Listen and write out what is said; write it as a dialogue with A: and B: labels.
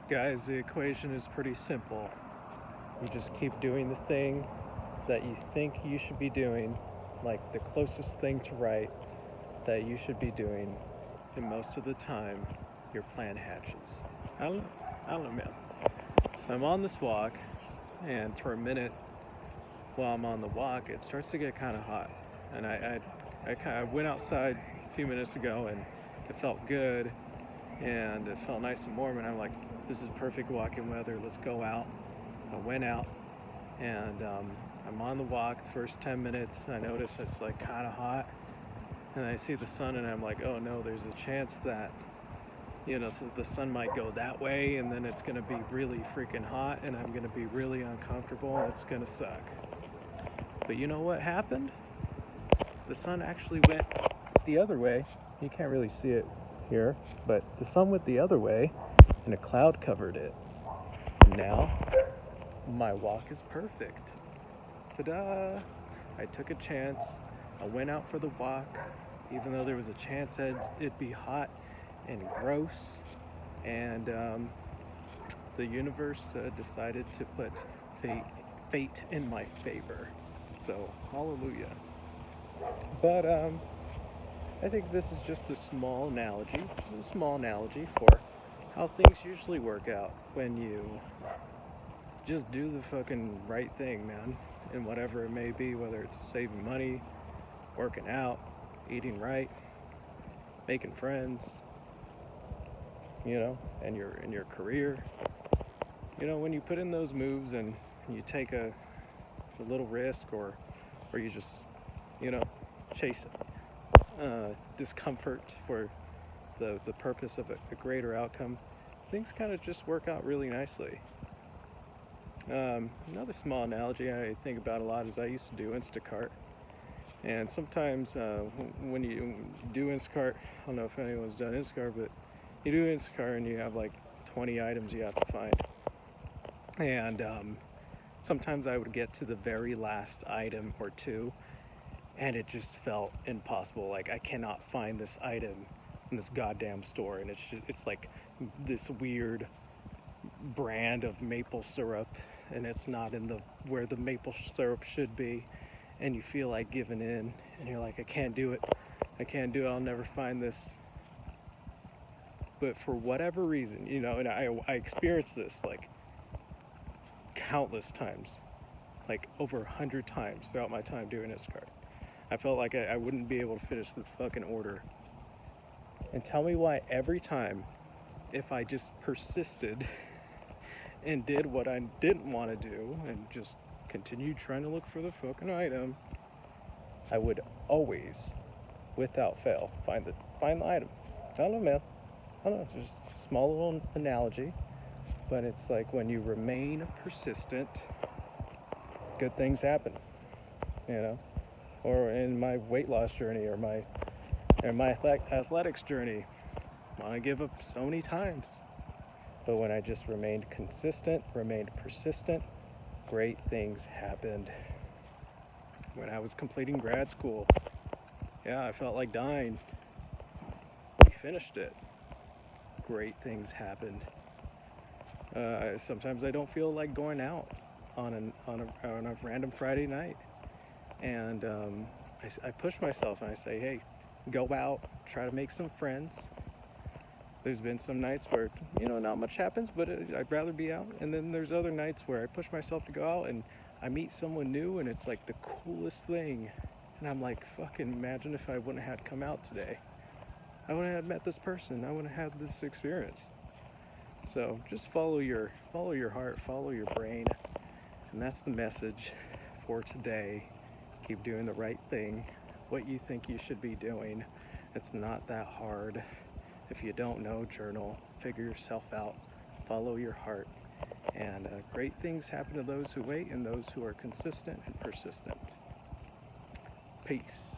A: Guys, the equation is pretty simple. You just keep doing the thing that you think you should be doing, like the closest thing to right that you should be doing, and most of the time, your plan hatches. I don't know, man. So I'm on this walk, and for a minute, while I'm on the walk, it starts to get kind of hot, and I went outside a few minutes ago, and it felt good, and it felt nice and warm, and I'm like, this is perfect walking weather. Let's go out. I went out, and I'm on the walk. The first 10 minutes, I notice it's like kind of hot, and I see the sun, and I'm like, oh no, there's a chance that the sun might go that way, and then it's gonna be really freaking hot, and I'm gonna be really uncomfortable, and it's gonna suck. But you know what happened? The sun actually went the other way. You can't really see it here, but the sun went the other way, and a cloud covered it. Now, my walk is perfect. Ta-da! I took a chance. I went out for the walk, even though there was a chance that it'd be hot and gross. And the universe decided to put fate in my favor. So, hallelujah. But I think this is just a small analogy. This is a small analogy for how things usually work out when you just do the fucking right thing, man. And whatever it may be, whether it's saving money, working out, eating right, making friends, and your career. When you put in those moves and you take a little risk, or you just, chase discomfort for the purpose of a greater outcome, things kind of just work out really nicely. Another small analogy I think about a lot is I used to do Instacart. And sometimes when you do Instacart, I don't know if anyone's done Instacart, but you do Instacart and you have like 20 items you have to find. And sometimes I would get to the very last item or two, and it just felt impossible. Like, I cannot find this item in this goddamn store, and it's like this weird brand of maple syrup, and it's not in where the maple syrup should be, and you feel like giving in, and you're like, I can't do it, I'll never find this. But for whatever reason, and I experienced this like countless times, like over 100 times throughout my time doing this card. I felt like I wouldn't be able to finish the fucking order. And tell me why every time, if I just persisted and did what I didn't want to do and just continued trying to look for the fucking item, I would always, without fail, find the item. I don't know, man. I don't know, it's just a small little analogy, but it's like when you remain persistent, good things happen, Or in my weight loss journey, or my athletics journey, I give up so many times. But when I just remained consistent, remained persistent, great things happened. When I was completing grad school, I felt like dying. We finished it. Great things happened. Sometimes I don't feel like going out on a random Friday night, and I push myself and I say, hey, go out, try to make some friends. There's been some nights where not much happens, but I'd rather be out, and then there's other nights where I push myself to go out and I meet someone new, and it's like the coolest thing, and I'm like, fucking imagine if I wouldn't have come out today. I wouldn't have met this person. I wouldn't have had this experience. So just follow your heart, follow your brain, and that's the message for today. Keep doing the right thing, what you think you should be doing. It's not that hard. If you don't know, journal, figure yourself out, follow your heart, and great things happen to those who wait and those who are consistent and persistent. Peace.